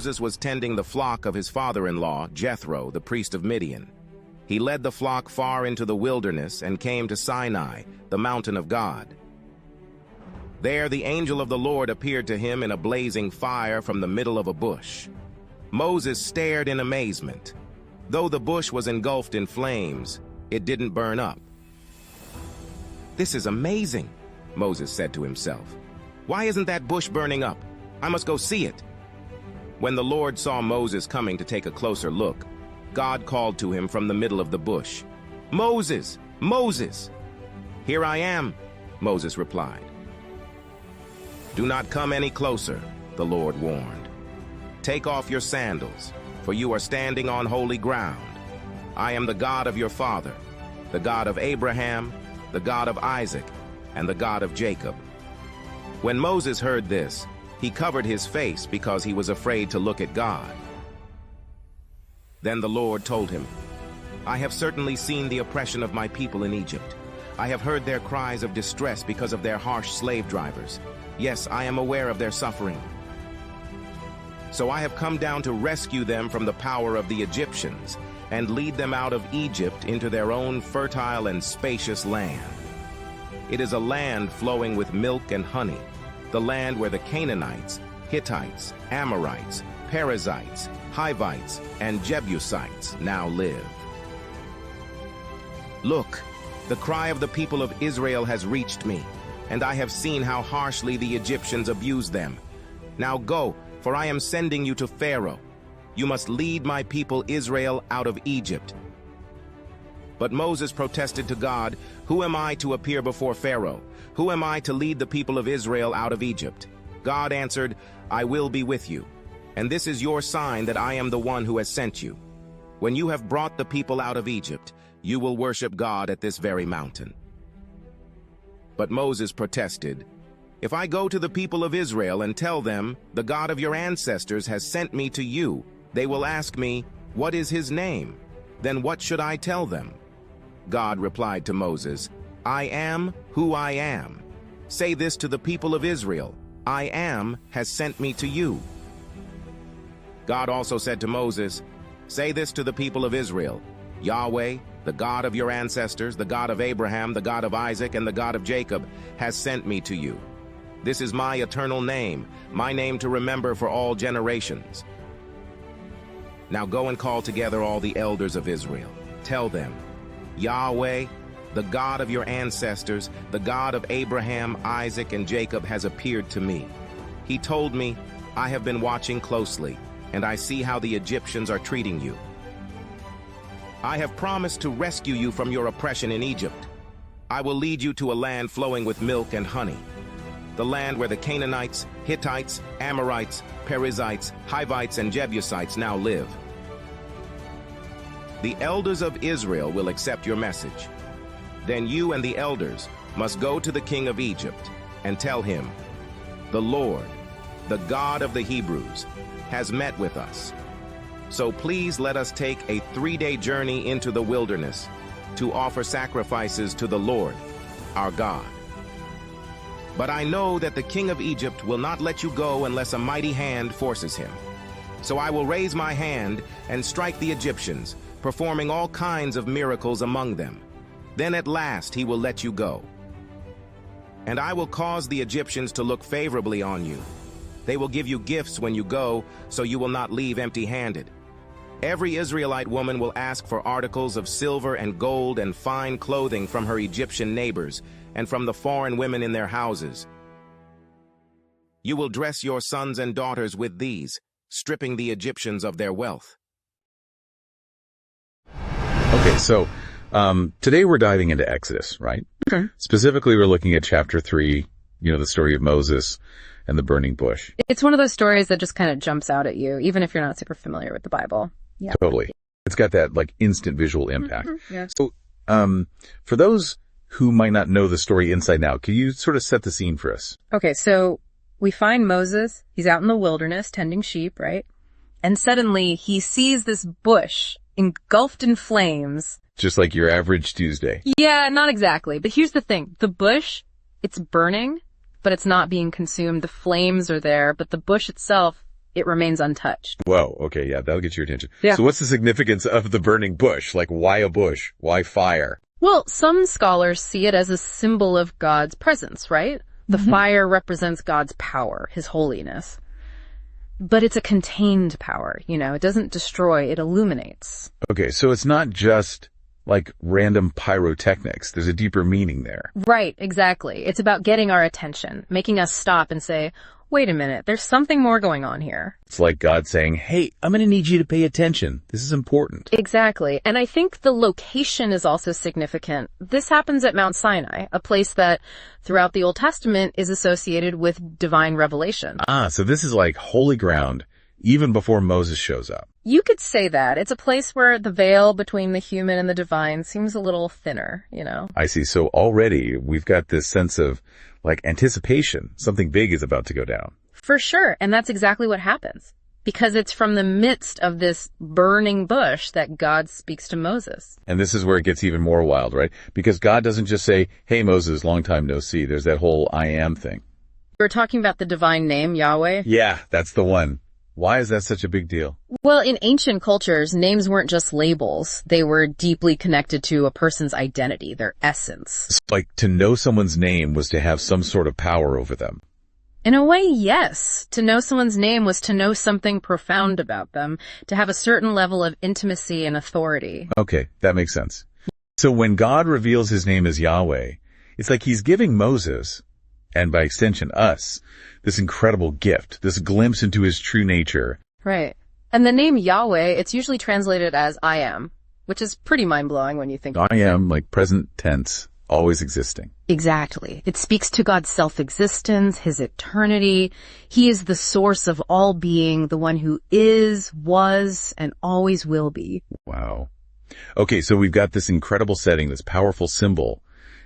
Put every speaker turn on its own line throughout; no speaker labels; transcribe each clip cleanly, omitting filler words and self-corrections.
Moses was tending the flock of his father-in-law, Jethro, the priest of Midian. He led the flock far into the wilderness and came to Sinai, the mountain of God. There the angel of the Lord appeared to him in a blazing fire from the middle of a bush. Moses stared in amazement. Though the bush was engulfed in flames, it didn't burn up. "This is amazing," Moses said to himself. "Why isn't that bush burning up? I must go see it." When the Lord saw Moses coming to take a closer look, God called to him from the middle of the bush, "Moses, Moses!" "Here I am," Moses replied. "Do not come any closer," the Lord warned. "Take off your sandals, for you are standing on holy ground. I am the God of your father, the God of Abraham, the God of Isaac, and the God of Jacob." When Moses heard this, he covered his face because he was afraid to look at God. Then the Lord told him, "I have certainly seen the oppression of my people in Egypt. I have heard their cries of distress because of their harsh slave drivers. Yes, I am aware of their suffering. So I have come down to rescue them from the power of the Egyptians and lead them out of Egypt into their own fertile and spacious land. It is a land flowing with milk and honey, the land where the Canaanites, Hittites, Amorites, Perizzites, Hivites, and Jebusites now live. Look, the cry of the people of Israel has reached me, and I have seen how harshly the Egyptians abuse them. Now go, for I am sending you to Pharaoh. You must lead my people Israel out of Egypt." But Moses protested to God, "Who am I to appear before Pharaoh? Who am I to lead the people of Israel out of Egypt?" God answered, "I will be with you, and this is your sign that I am the one who has sent you. When you have brought the people out of Egypt, you will worship God at this very mountain." But Moses protested, "If I go to the people of Israel and tell them, 'The God of your ancestors has sent me to you,' they will ask me, 'What is his name?' Then what should I tell them?" God replied to Moses, "I am who I am. Say this to the people of Israel, 'I am has sent me to you.'" God also said to Moses, "Say this to the people of Israel, 'Yahweh, the God of your ancestors, the God of Abraham, the God of Isaac, and the God of Jacob, has sent me to you. This is my eternal name, my name to remember for all generations. Now go and call together all the elders of Israel. Tell them, Yahweh, the God of your ancestors, the God of Abraham, Isaac, and Jacob, has appeared to me. He told me, I have been watching closely, and I see how the Egyptians are treating you. I have promised to rescue you from your oppression in Egypt. I will lead you to a land flowing with milk and honey, the land where the Canaanites, Hittites, Amorites, Perizzites, Hivites, and Jebusites now live. The elders of Israel will accept your message. Then you and the elders must go to the king of Egypt and tell him, the Lord, the God of the Hebrews, has met with us. So please let us take a 3-day journey into the wilderness to offer sacrifices to the Lord, our God. But I know that the king of Egypt will not let you go unless a mighty hand forces him. So I will raise my hand and strike the Egyptians, performing all kinds of miracles among them. Then at last he will let you go. And I will cause the Egyptians to look favorably on you. They will give you gifts when you go, so you will not leave empty-handed. Every Israelite woman will ask for articles of silver and gold and fine clothing from her Egyptian neighbors and from the foreign women in their houses. You will dress your sons and daughters with these, stripping the Egyptians of their wealth.
Okay, so today we're diving into Exodus, right?
Okay.
Specifically, we're looking at chapter 3, the story of Moses and the burning bush.
It's one of those stories that just kind of jumps out at you, even if you're not super familiar with the Bible. Yeah.
Totally. It's got that instant visual impact.
Mm-hmm. Yeah.
So for those who might not know the story inside and out, can you sort of set the scene for us?
Okay, so we find Moses. He's out in the wilderness tending sheep, right? And suddenly he sees this bush engulfed in flames.
Just like your average Tuesday.
Yeah, not exactly. But here's the thing. The bush, it's burning, but it's not being consumed. The flames are there, but the bush itself it remains untouched.
Whoa, okay, yeah, that'll get your attention.
Yeah.
So what's the significance of the burning bush? Like, why a bush? Why fire?
Well, some scholars see it as a symbol of God's presence, right? The fire represents God's power, his holiness. But it's a contained power, it doesn't destroy, it illuminates.
Okay, so it's not just like random pyrotechnics. There's a deeper meaning there.
Right, exactly. It's about getting our attention, making us stop and say, wait a minute, there's something more going on here.
It's like God saying, hey, I'm going to need you to pay attention. This is important.
Exactly. And I think the location is also significant. This happens at Mount Sinai, a place that throughout the Old Testament is associated with divine revelation.
Ah, so this is like holy ground, even before Moses shows up.
You could say that. It's a place where the veil between the human and the divine seems a little thinner,
I see. So already we've got this sense of like anticipation. Something big is about to go down.
For sure. And that's exactly what happens. Because it's from the midst of this burning bush that God speaks to Moses.
And this is where it gets even more wild, right? Because God doesn't just say, hey, Moses, long time no see. There's that whole I am thing.
We're talking about the divine name, Yahweh.
Yeah, that's the one. Why is that such a big deal?
Well, in ancient cultures, names weren't just labels. They were deeply connected to a person's identity, their essence.
It's like to know someone's name was to have some sort of power over them.
In a way, yes. To know someone's name was to know something profound about them, to have a certain level of intimacy and authority.
Okay, that makes sense. So when God reveals his name as Yahweh, it's like he's giving Moses, and by extension us, this incredible gift, this glimpse into his true nature.
Right. And the name Yahweh, it's usually translated as I am, which is pretty mind-blowing when you think
I am, like present tense, always existing.
Exactly. It speaks to God's self-existence, his eternity. He is the source of all being, the one who is, was, and always will be.
Wow. Okay, so we've got this incredible setting, this powerful symbol,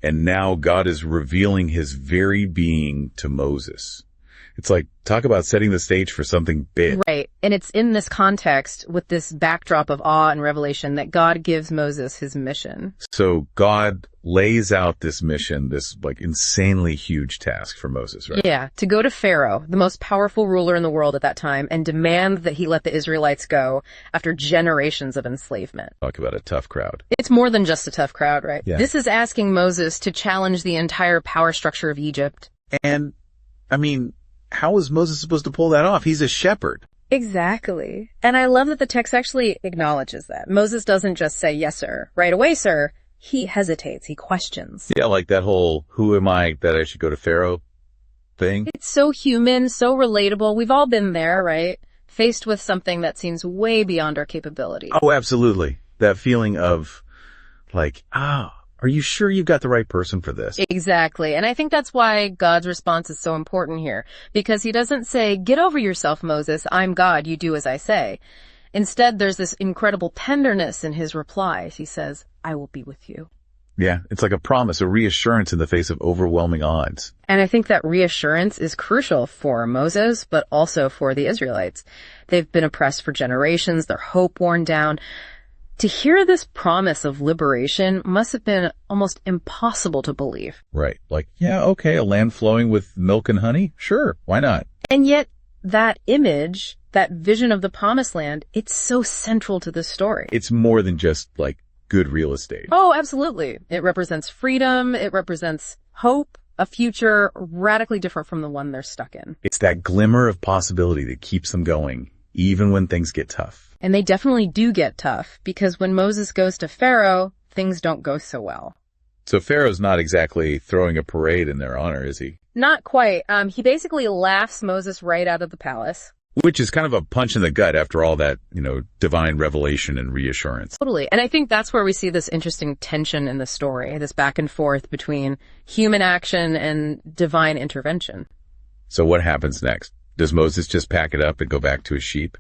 and now God is revealing his very being to Moses. It's like, talk about setting the stage for something big.
Right. And it's in this context, with this backdrop of awe and revelation, that God gives Moses his mission.
So God lays out this mission, this like insanely huge task for Moses, right?
Yeah. To go to Pharaoh, the most powerful ruler in the world at that time, and demand that he let the Israelites go after generations of enslavement.
Talk about a tough crowd.
It's more than just a tough crowd, right?
Yeah.
This is asking Moses to challenge the entire power structure of Egypt.
And, I mean, how is Moses supposed to pull that off? He's a shepherd.
Exactly. And I love that the text actually acknowledges that. Moses doesn't just say, yes, sir, right away, sir. He hesitates. He questions.
Yeah, like that whole, who am I that I should go to Pharaoh thing?
It's so human, so relatable. We've all been there, right? Faced with something that seems way beyond our capability.
Oh, absolutely. That feeling of like, are you sure you've got the right person for this?
Exactly. And I think that's why God's response is so important here. Because he doesn't say, get over yourself, Moses. I'm God. You do as I say. Instead, there's this incredible tenderness in his replies. He says, I will be with you.
Yeah, it's like a promise, a reassurance in the face of overwhelming odds.
And I think that reassurance is crucial for Moses, but also for the Israelites. They've been oppressed for generations, their hope worn down. To hear this promise of liberation must have been almost impossible to believe.
Right. Like, yeah, okay, a land flowing with milk and honey? Sure, why not?
And yet, that image, that vision of the promised land, it's so central to this story.
It's more than just, like, good real estate.
Oh, absolutely. It represents freedom. It represents hope, a future radically different from the one they're stuck in.
It's that glimmer of possibility that keeps them going, even when things get tough.
And they definitely do get tough, because when Moses goes to Pharaoh, things don't go so well.
So Pharaoh's not exactly throwing a parade in their honor, is he?
Not quite. He basically laughs Moses right out of the palace.
Which is kind of a punch in the gut after all that, divine revelation and reassurance.
Totally. And I think that's where we see this interesting tension in the story, this back and forth between human action and divine intervention.
So what happens next? Does Moses just pack it up and go back to his sheep?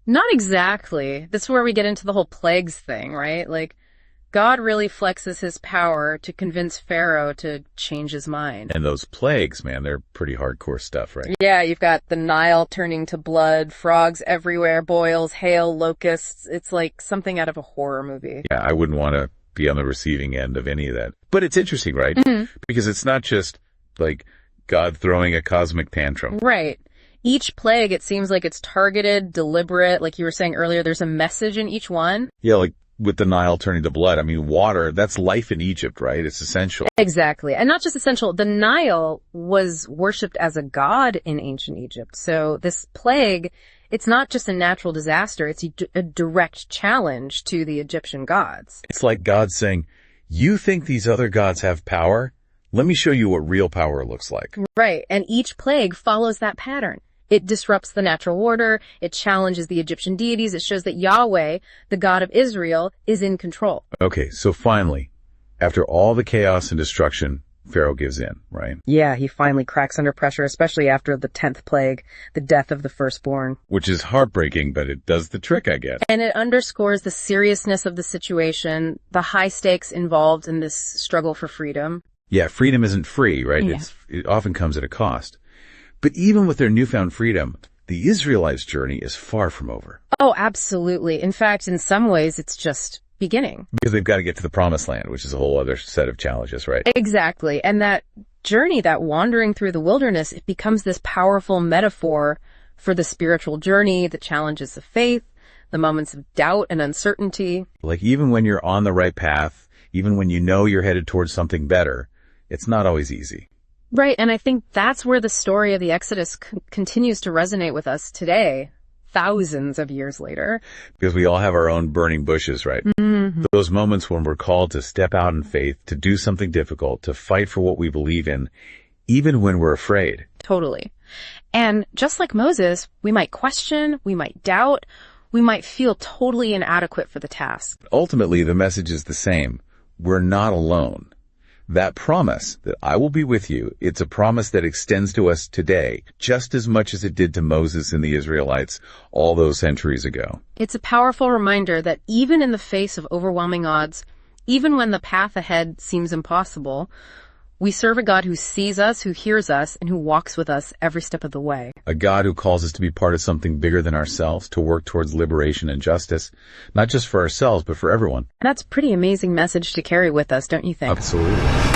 Not exactly. This is where we get into the whole plagues thing, right? Like, God really flexes his power to convince Pharaoh to change his mind.
And those plagues, man, they're pretty hardcore stuff, right?
Yeah, you've got the Nile turning to blood, frogs everywhere, boils, hail, locusts. It's like something out of a horror movie.
Yeah, I wouldn't want to be on the receiving end of any of that. But it's interesting, right?
Mm-hmm.
Because it's not just like God throwing a cosmic tantrum.
Right. Each plague, it seems like it's targeted, deliberate. Like you were saying earlier, there's a message in each one.
Yeah, like with the Nile turning to blood. I mean, water, that's life in Egypt, right? It's essential.
Exactly. And not just essential. The Nile was worshipped as a god in ancient Egypt. So this plague, it's not just a natural disaster. It's a direct challenge to the Egyptian gods.
It's like God saying, you think these other gods have power? Let me show you what real power looks like.
Right. And each plague follows that pattern. It disrupts the natural order. It challenges the Egyptian deities. It shows that Yahweh, the God of Israel, is in control.
Okay, so finally, after all the chaos and destruction, Pharaoh gives in, right?
Yeah, he finally cracks under pressure, especially after the 10th plague, the death of the firstborn.
Which is heartbreaking, but it does the trick, I guess.
And it underscores the seriousness of the situation, the high stakes involved in this struggle for freedom.
Yeah, freedom isn't free, right?
Yeah.
It often comes at a cost. But even with their newfound freedom, the Israelites' journey is far from over.
Oh, absolutely. In fact, in some ways, it's just beginning.
Because they've got to get to the promised land, which is a whole other set of challenges, right?
Exactly. And that journey, that wandering through the wilderness, it becomes this powerful metaphor for the spiritual journey, the challenges of faith, the moments of doubt and uncertainty.
Like even when you're on the right path, even when you know you're headed towards something better, it's not always easy.
Right, and I think that's where the story of the Exodus continues to resonate with us today, thousands of years later.
Because we all have our own burning bushes, right? Mm-hmm. Those moments when we're called to step out in faith, to do something difficult, to fight for what we believe in, even when we're afraid.
Totally. And just like Moses, we might question, we might doubt, we might feel totally inadequate for the task.
Ultimately, the message is the same. We're not alone. That promise that I will be with you, it's a promise that extends to us today, just as much as it did to Moses and the Israelites all those centuries ago.
It's a powerful reminder that even in the face of overwhelming odds, even when the path ahead seems impossible, we serve a God who sees us, who hears us, and who walks with us every step of the way.
A God who calls us to be part of something bigger than ourselves, to work towards liberation and justice, not just for ourselves, but for everyone.
And that's a pretty amazing message to carry with us, don't you think?
Absolutely.